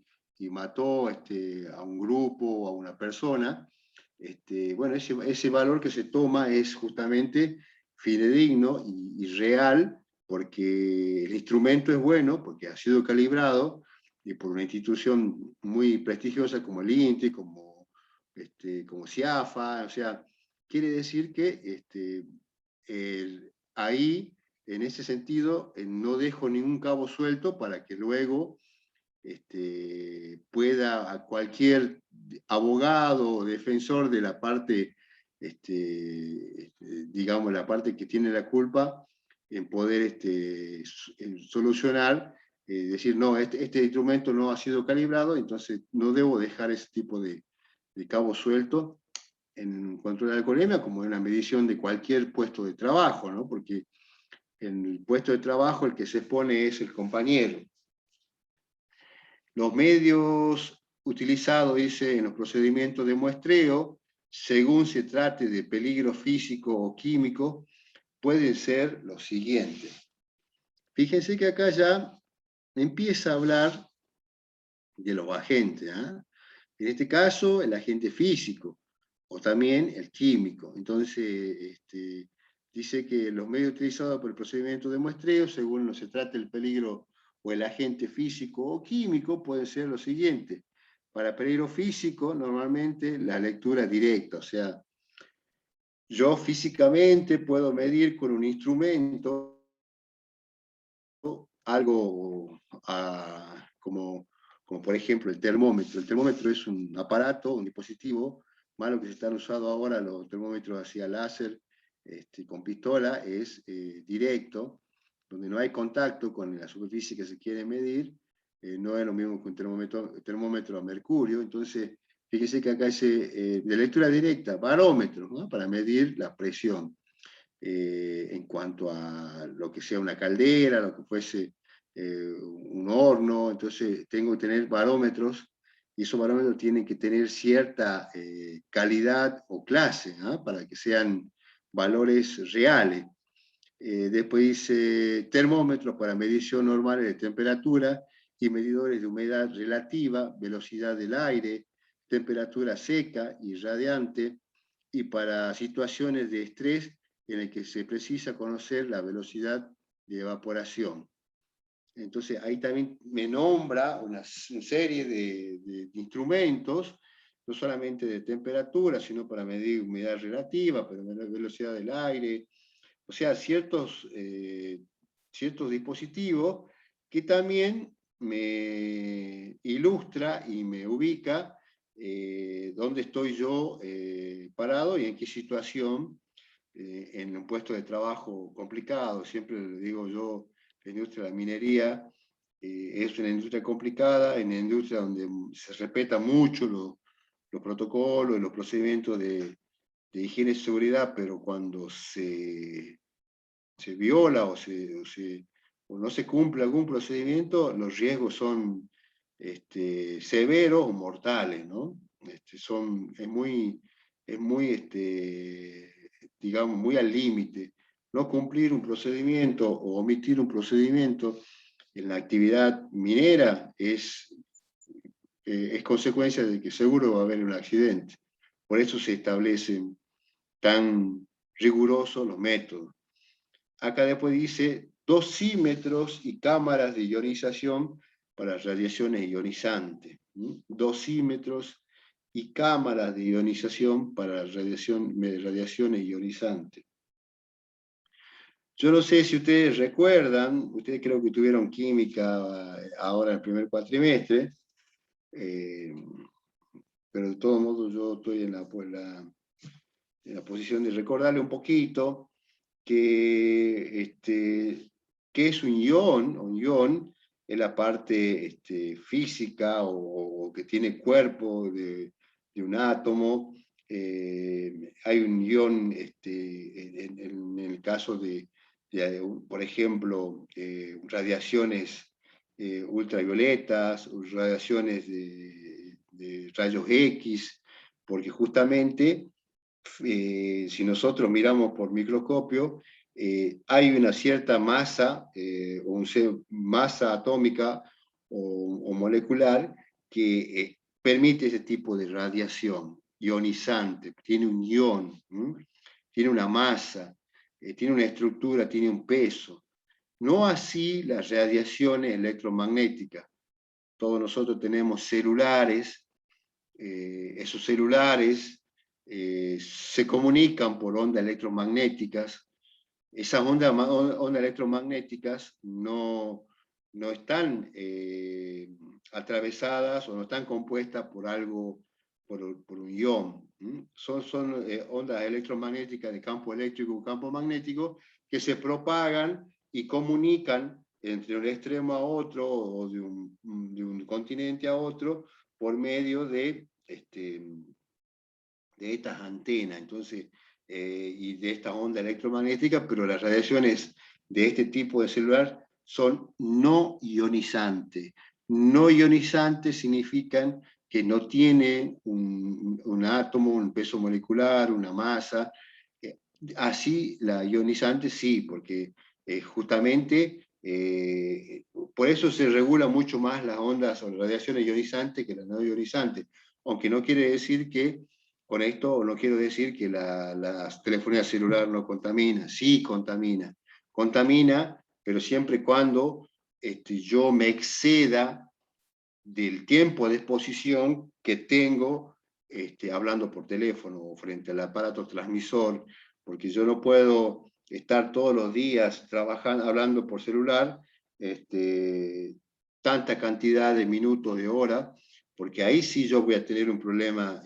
mató a un grupo o a una persona, bueno, ese valor que se toma es justamente fidedigno y real, porque el instrumento es bueno, porque ha sido calibrado y por una institución muy prestigiosa como el INTI, como CIAFA. O sea, quiere decir que ahí, en ese sentido, no dejo ningún cabo suelto para que luego pueda a cualquier abogado o defensor de la parte, digamos, la parte que tiene la culpa, en poder solucionar, decir, no, este instrumento no ha sido calibrado, entonces no debo dejar ese tipo de cabo suelto en control de la alcoholemia, como en la medición de cualquier puesto de trabajo, ¿no? Porque en el puesto de trabajo el que se expone es el compañero. Los medios utilizados, dice, en los procedimientos de muestreo según se trate de peligro físico o químico, pueden ser los siguientes. Fíjense que acá ya empieza a hablar de los agentes, ¿eh? En este caso, el agente físico, o también el químico. Entonces, dice que los medios utilizados por el procedimiento de muestreo, según no se trate el peligro o el agente físico o químico, pueden ser los siguientes. Para peligro físico, normalmente la lectura directa, o sea, yo físicamente puedo medir con un instrumento algo como por ejemplo el termómetro. El termómetro es un aparato, un dispositivo, más lo que se están usando ahora los termómetros hacia láser con pistola, es directo, donde no hay contacto con la superficie que se quiere medir, no es lo mismo que un termómetro a mercurio. Entonces, fíjese que acá dice de lectura directa, barómetro, ¿no? Para medir la presión. En cuanto a lo que sea una caldera, lo que fuese un horno. Entonces tengo que tener barómetros, y esos barómetros tienen que tener cierta calidad o clase, ¿no? Para que sean valores reales. Después dice termómetros para medición normal de temperatura y medidores de humedad relativa, velocidad del aire, temperatura seca y radiante, y para situaciones de estrés en el que se precisa conocer la velocidad de evaporación. Entonces ahí también me nombra una serie de instrumentos, no solamente de temperatura, sino para medir humedad relativa, para medir velocidad del aire, o sea, ciertos dispositivos que también me ilustra y me ubica dónde estoy yo parado y en qué situación, en un puesto de trabajo complicado. Siempre le digo yo, la industria de la minería es una industria complicada, en una industria donde se respeta mucho los protocolos y los procedimientos de higiene y seguridad, pero cuando se viola o no se cumple algún procedimiento, los riesgos son severos o mortales, ¿no? Es muy digamos, muy al límite. No cumplir un procedimiento o omitir un procedimiento en la actividad minera es consecuencia de que seguro va a haber un accidente. Por eso se establecen tan rigurosos los métodos. Acá después dice dosímetros y cámaras de ionización para radiaciones ionizantes. Dosímetros y cámaras de ionización para radiaciones ionizantes. Yo no sé si ustedes recuerdan, ustedes creo que tuvieron química ahora en el primer cuatrimestre, pero de todos modos yo estoy en la posición de recordarle un poquito que es un ion. Un ion es la parte física o que tiene cuerpo de un átomo. Hay un ion en el caso de por ejemplo, radiaciones ultravioletas, radiaciones de rayos X, porque justamente si nosotros miramos por microscopio, hay una cierta masa, masa atómica o molecular que permite ese tipo de radiación ionizante. Tiene un ion, tiene una masa, tiene una estructura, tiene un peso. No así las radiaciones electromagnéticas. Todos nosotros tenemos celulares, esos celulares se comunican por ondas electromagnéticas. Esas ondas electromagnéticas no están atravesadas o no están compuestas por algo, por un ion. Son ondas electromagnéticas de campo eléctrico o campo magnético que se propagan y comunican entre un extremo a otro o de un continente a otro por medio de estas antenas. Entonces, y de estas ondas electromagnéticas, pero las radiaciones de este tipo de celular son no ionizantes. No ionizantes significan que no tiene un átomo, un peso molecular, una masa. Así la ionizante sí, porque justamente por eso se regula mucho más las ondas o las radiaciones ionizantes que las no ionizantes, aunque no quiere decir que con esto no quiero decir que la telefonía celular no contamina, sí contamina, contamina, pero siempre y cuando yo me exceda del tiempo de exposición que tengo hablando por teléfono o frente al aparato transmisor, porque yo no puedo estar todos los días trabajando, hablando por celular, tanta cantidad de minutos, de horas, porque ahí sí yo voy a tener un problema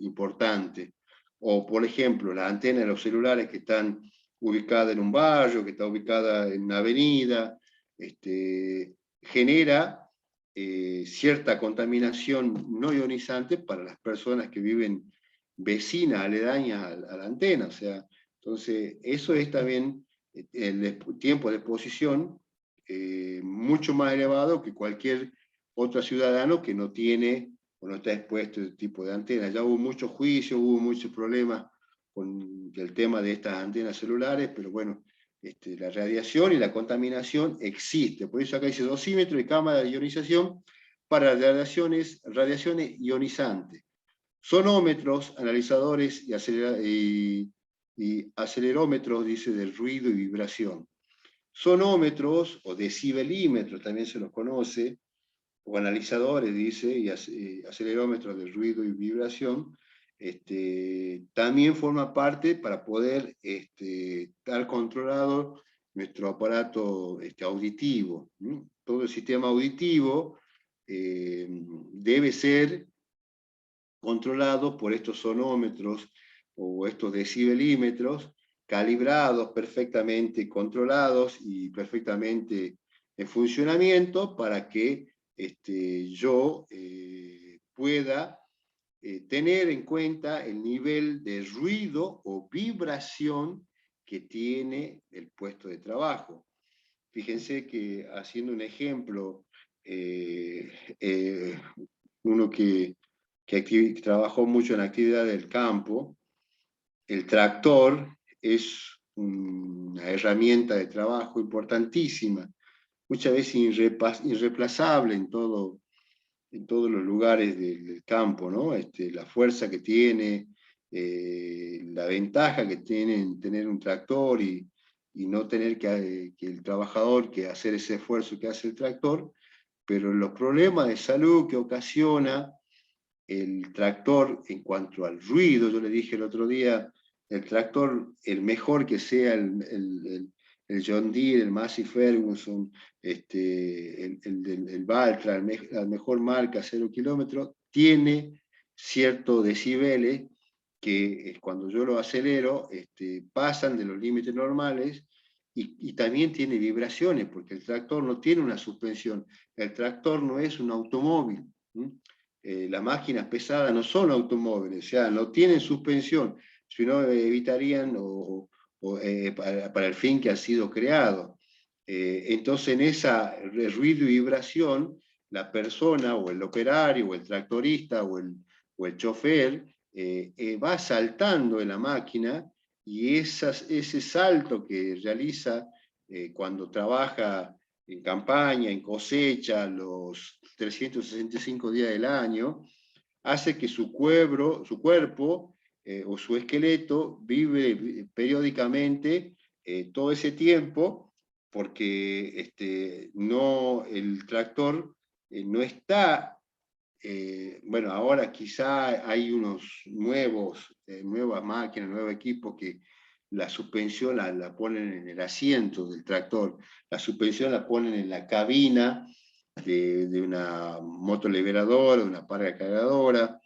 importante. O, por ejemplo, la antena de los celulares que están ubicadas en un barrio, que está ubicada en una avenida, genera cierta contaminación no ionizante para las personas que viven vecinas, aledañas a la antena. O sea, entonces, eso es también el tiempo de exposición mucho más elevado que cualquier otro ciudadano que no tiene o no está expuesto a este tipo de antenas. Ya hubo muchos juicios, hubo muchos problemas con el tema de estas antenas celulares, pero bueno, la radiación y la contaminación existe. Por eso acá dice dosímetro y cámara de ionización para radiaciones ionizantes. Sonómetros, analizadores y acelerómetros, dice, del ruido y vibración. Sonómetros o decibelímetros, también se los conoce, o analizadores, dice, y acelerómetros de ruido y vibración, también forma parte para poder estar controlado nuestro aparato auditivo. Todo el sistema auditivo debe ser controlado por estos sonómetros o estos decibelímetros, calibrados, perfectamente controlados y perfectamente en funcionamiento para que yo pueda tener en cuenta el nivel de ruido o vibración que tiene el puesto de trabajo. Fíjense que, haciendo un ejemplo, uno que trabajó mucho en la actividad del campo, el tractor es una herramienta de trabajo importantísima, muchas veces irreemplazable en todos los lugares del campo, ¿no? La fuerza que tiene, la ventaja que tiene en tener un tractor y no tener que el trabajador que hacer ese esfuerzo que hace el tractor, pero los problemas de salud que ocasiona el tractor en cuanto al ruido, yo le dije el otro día, el tractor, el mejor que sea el John Deere, el Massey Ferguson, el Valtra, la mejor marca, 0 kilómetros, tiene ciertos decibeles que cuando yo lo acelero pasan de los límites normales y también tiene vibraciones, porque el tractor no tiene una suspensión, el tractor no es un automóvil. Las máquinas pesadas no son automóviles, o sea, no tienen suspensión, sino evitarían para el fin que ha sido creado. Entonces, en esa ruido y vibración, la persona o el operario o el tractorista o el chofer va saltando en la máquina y ese salto que realiza cuando trabaja en campaña, en cosecha, los 365 días del año, hace que su cuerpo o su esqueleto vive periódicamente todo ese tiempo, porque el tractor no está, bueno, ahora quizá hay unos nuevas máquinas, nuevos equipos que la suspensión la ponen en el asiento del tractor, la suspensión la ponen en la cabina de una motoliberadora, de una parga cargadora,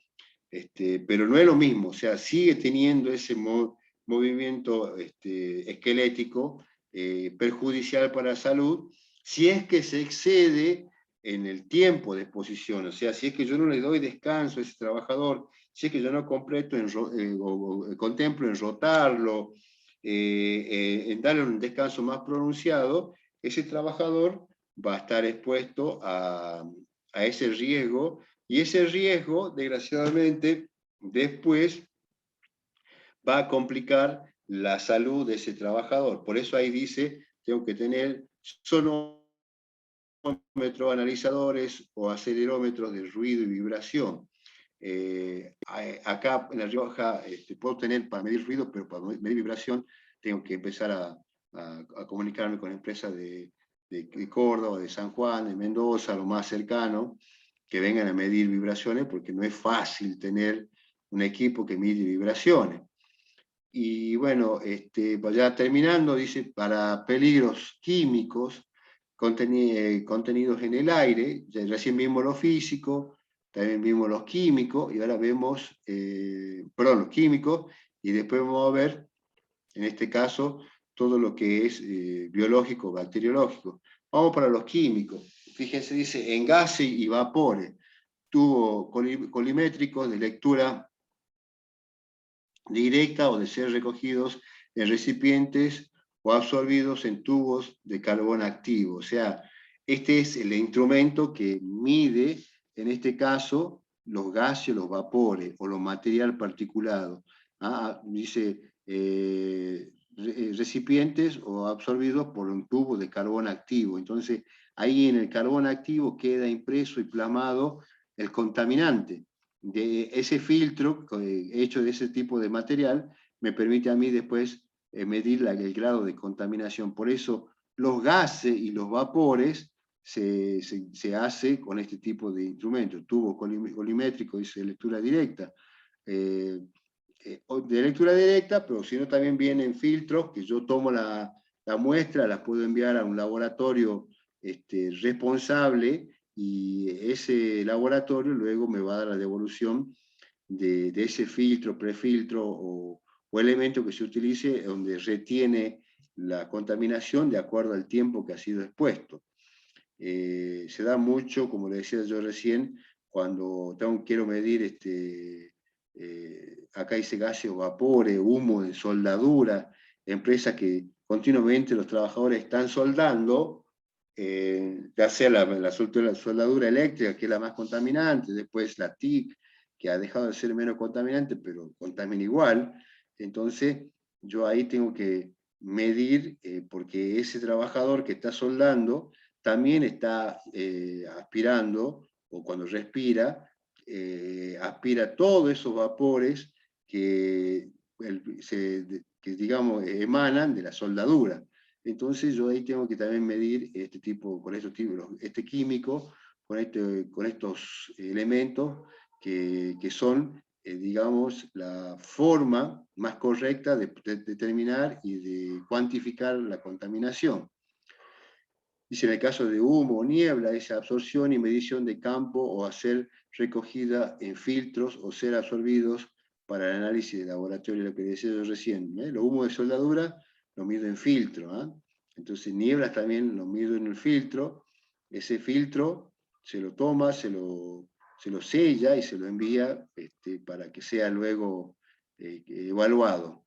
pero no es lo mismo, o sea, sigue teniendo ese movimiento esquelético perjudicial para la salud si es que se excede en el tiempo de exposición, o sea, si es que yo no le doy descanso a ese trabajador, si es que yo no contemplo en rotarlo, en darle un descanso más pronunciado, ese trabajador va a estar expuesto a ese riesgo Y ese riesgo, desgraciadamente, después va a complicar la salud de ese trabajador. Por eso ahí dice, tengo que tener sonómetros, analizadores o acelerómetros de ruido y vibración. Acá en La Rioja puedo tener para medir ruido, pero para medir vibración tengo que empezar a comunicarme con empresas de Córdoba, de San Juan, de Mendoza, lo más cercano, que vengan a medir vibraciones, porque no es fácil tener un equipo que mide vibraciones. Y bueno, ya terminando, dice, para peligros químicos, contenidos en el aire, ya recién vimos lo físico, también vimos los químicos, y ahora vemos, perdón, los químicos, y después vamos a ver, en este caso, todo lo que es biológico, bacteriológico. Vamos para los químicos. Fíjense, dice, en gases y vapores, tubo colimétricos de lectura directa o de ser recogidos en recipientes o absorbidos en tubos de carbón activo. O sea, este es el instrumento que mide, en este caso, los gases, los vapores o los material particulado. Dice recipientes o absorbidos por un tubo de carbón activo. Entonces, ahí en el carbón activo queda impreso y plasmado el contaminante. De ese filtro hecho de ese tipo de material me permite a mí después medir el grado de contaminación. Por eso los gases y los vapores se hace con este tipo de instrumentos, tubo colimétrico y de lectura directa. De lectura directa, pero si no también vienen filtros que yo tomo la muestra, las puedo enviar a un laboratorio responsable, y ese laboratorio luego me va a dar la devolución de ese filtro, prefiltro o elemento que se utilice, donde retiene la contaminación de acuerdo al tiempo que ha sido expuesto. Se da mucho, como le decía yo recién, cuando quiero medir, acá dice gases o vapores, humo de soldadura, empresas que continuamente los trabajadores están soldando, ya sea la soldadura eléctrica, que es la más contaminante, después la TIC, que ha dejado de ser menos contaminante, pero contamina igual. Entonces, yo ahí tengo que medir, porque ese trabajador que está soldando también está aspirando, o cuando respira, aspira todos esos vapores que, que digamos, emanan de la soldadura. Entonces yo ahí tengo que también medir este químico, con estos elementos que son, digamos, la forma más correcta de determinar y de cuantificar la contaminación. Dice, en el caso de humo o niebla, esa absorción y medición de campo o hacer recogida en filtros o ser absorbidos para el análisis de laboratorio, lo que decía yo recién. Los humos de soldadura lo mido en filtro. Entonces, nieblas también lo mido en el filtro. Ese filtro se lo toma, se lo sella y se lo envía para que sea luego evaluado.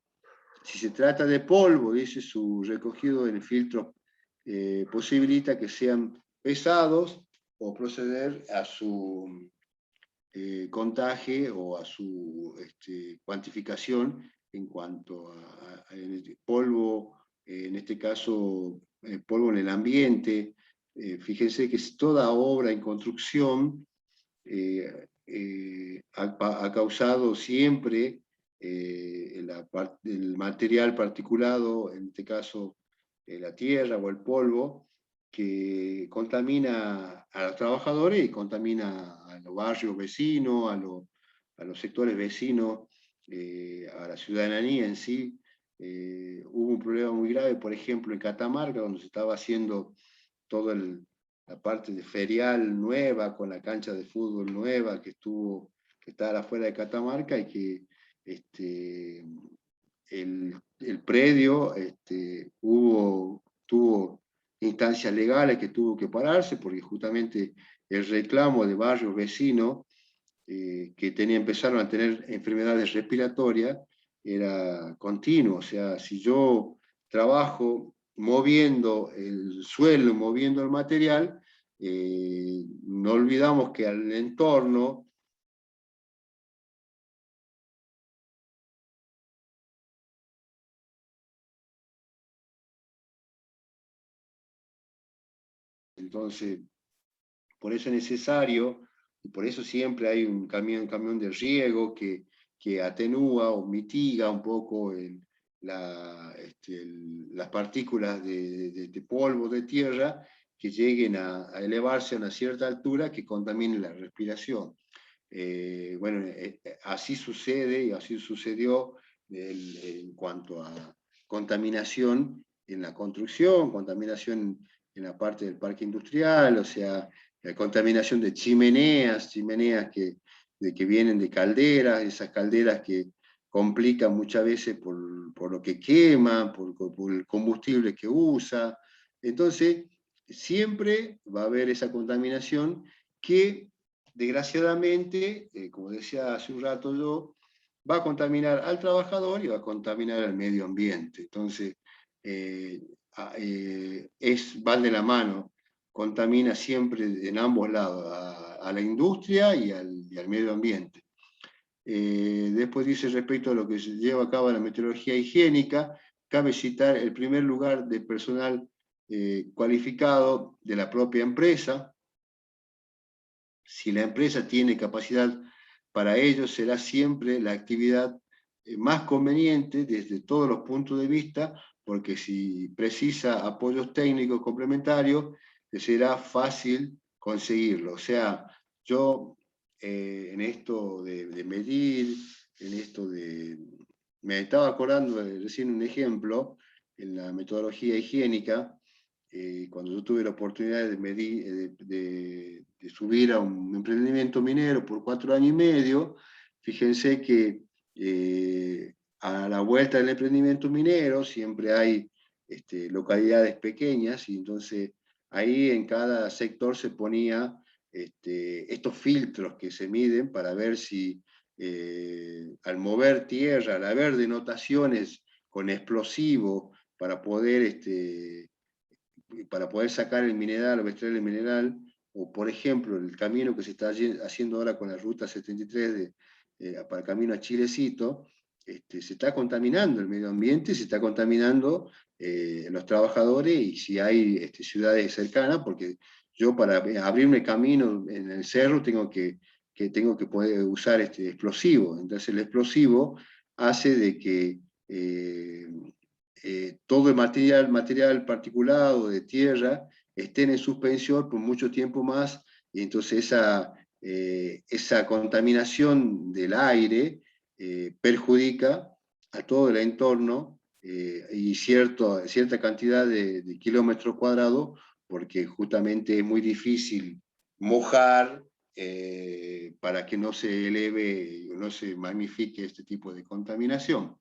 Si se trata de polvo, dice, su recogido en filtros posibilita que sean pesados o proceder a su contaje o a su cuantificación en cuanto a polvo, en este caso polvo en el ambiente. Fíjense que toda obra en construcción ha causado siempre el material particulado, en este caso la tierra o el polvo, que contamina a los trabajadores y contamina a los barrios vecinos, a los sectores vecinos, a la ciudadanía en sí. Hubo un problema muy grave, por ejemplo, en Catamarca, donde se estaba haciendo toda la parte de ferial nueva, con la cancha de fútbol nueva que estaba afuera de Catamarca, y que el predio tuvo instancias legales que tuvo que pararse, porque justamente el reclamo de barrios vecinos que empezaron a tener enfermedades respiratorias era continuo. O sea, si yo trabajo moviendo el suelo, moviendo el material, no olvidamos que al entorno, entonces, por eso es necesario, y por eso siempre hay un camión de riego que atenúa o mitiga un poco las partículas de polvo de tierra que lleguen a elevarse a una cierta altura que contaminen la respiración. Bueno, así sucede y así sucedió en cuanto a contaminación en la construcción, contaminación en la parte del parque industrial, o sea, la contaminación de chimeneas que vienen de calderas, esas calderas que complican muchas veces por lo que quema, por el combustible que usa. Entonces, siempre va a haber esa contaminación que desgraciadamente, como decía hace un rato yo, va a contaminar al trabajador y va a contaminar al medio ambiente. Entonces, van de la mano, contamina siempre en ambos lados, a la industria y al medio ambiente. Después dice respecto a lo que se lleva a cabo la meteorología higiénica, cabe citar el primer lugar de personal cualificado de la propia empresa. Si la empresa tiene capacidad para ello, será siempre la actividad más conveniente desde todos los puntos de vista, porque si precisa apoyos técnicos complementarios, será fácil conseguirlo. O sea, yo en esto de medir, en esto de... Me estaba acordando recién un ejemplo, en la metodología higiénica, cuando yo tuve la oportunidad de, medir, de subir a un emprendimiento minero por 4 años y medio, fíjense que a la vuelta del emprendimiento minero siempre hay localidades pequeñas, y entonces ahí en cada sector se ponía estos filtros que se miden para ver si al mover tierra, al haber denotaciones con explosivo para poder sacar el mineral o extraer el mineral, o por ejemplo el camino que se está haciendo ahora con la ruta 73 para el camino a Chilecito, se está contaminando el medio ambiente, se está contaminando los trabajadores, y si hay ciudades cercanas, porque yo para abrirme camino en el cerro tengo que poder usar explosivo. Entonces el explosivo hace de que todo el material particulado de tierra estén en suspensión por mucho tiempo más, y entonces esa contaminación del aire perjudica a todo el entorno y cierta cantidad de kilómetros cuadrados, porque justamente es muy difícil mojar para que no se eleve o no se magnifique este tipo de contaminación.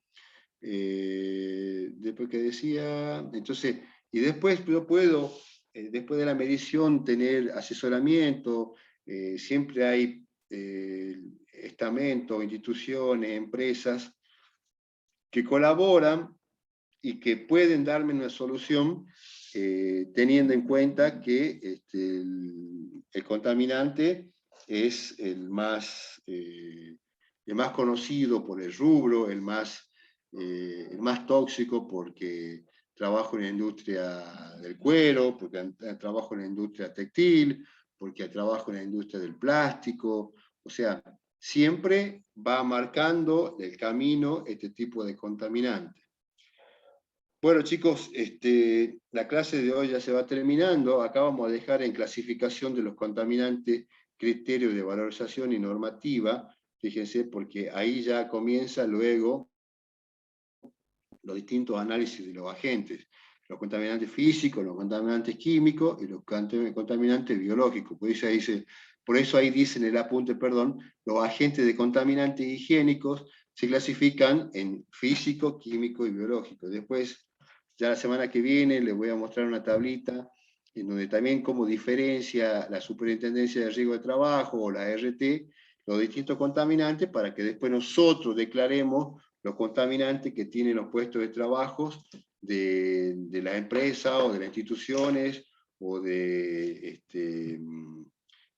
Después que decía, entonces, y después yo puedo, después de la medición, tener asesoramiento, siempre hay estamentos, instituciones, empresas que colaboran y que pueden darme una solución teniendo en cuenta que el contaminante es el más conocido por el rubro, el más tóxico, porque trabajo en la industria del cuero, porque trabajo en la industria textil, porque trabajo en la industria del plástico. O sea, siempre va marcando el camino este tipo de contaminante. Bueno, chicos, la clase de hoy ya se va terminando. Acá vamos a dejar en clasificación de los contaminantes criterios de valorización y normativa. Fíjense, porque ahí ya comienza luego los distintos análisis de los agentes, los contaminantes físicos, los contaminantes químicos y los contaminantes biológicos. Por eso ahí dice en el apunte, perdón, los agentes de contaminantes higiénicos se clasifican en físico, químico y biológico. Después, ya la semana que viene, les voy a mostrar una tablita en donde también cómo diferencia la Superintendencia de Riesgo de Trabajo o la RT los distintos contaminantes, para que después nosotros declaremos los contaminantes que tienen los puestos de trabajo de las empresas o de las instituciones o de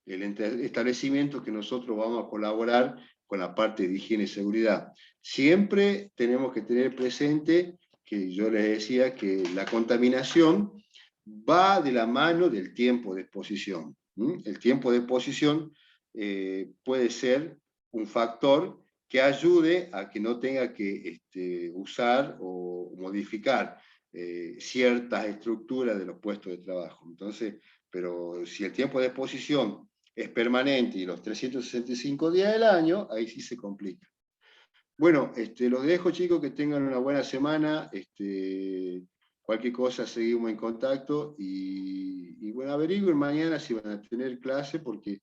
el establecimiento que nosotros vamos a colaborar con la parte de higiene y seguridad. Siempre tenemos que tener presente que yo les decía que la contaminación va de la mano del tiempo de exposición. El tiempo de exposición puede ser un factor que ayude a que no tenga que usar o modificar ciertas estructuras de los puestos de trabajo. Entonces, pero si el tiempo de exposición es permanente y los 365 días del año, ahí sí se complica. Bueno, los dejo, chicos, que tengan una buena semana. Cualquier cosa seguimos en contacto y bueno, averigüen mañana si van a tener clase, porque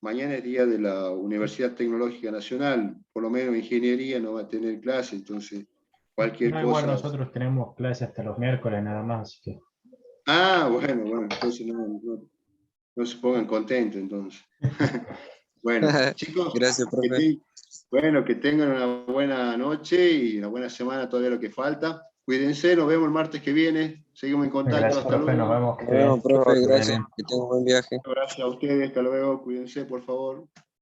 mañana es día de la Universidad Tecnológica Nacional, por lo menos ingeniería no va a tener clase, entonces cualquier No, igual cosa. nosotros tenemos clase hasta los miércoles nada más, así que... Ah, bueno, entonces no se pongan contentos, entonces. Bueno, chicos, Gracias, profe. bueno, que tengan una buena noche y una buena semana, todavía lo que falta. Cuídense, nos vemos el martes que viene. Seguimos en contacto, Gracias, hasta profe, nos luego. vemos. Que Nos esté bien. vemos, profe. Que vaya Gracias. bien. Que tenga un buen viaje. Gracias a ustedes, hasta luego. Cuídense, por favor.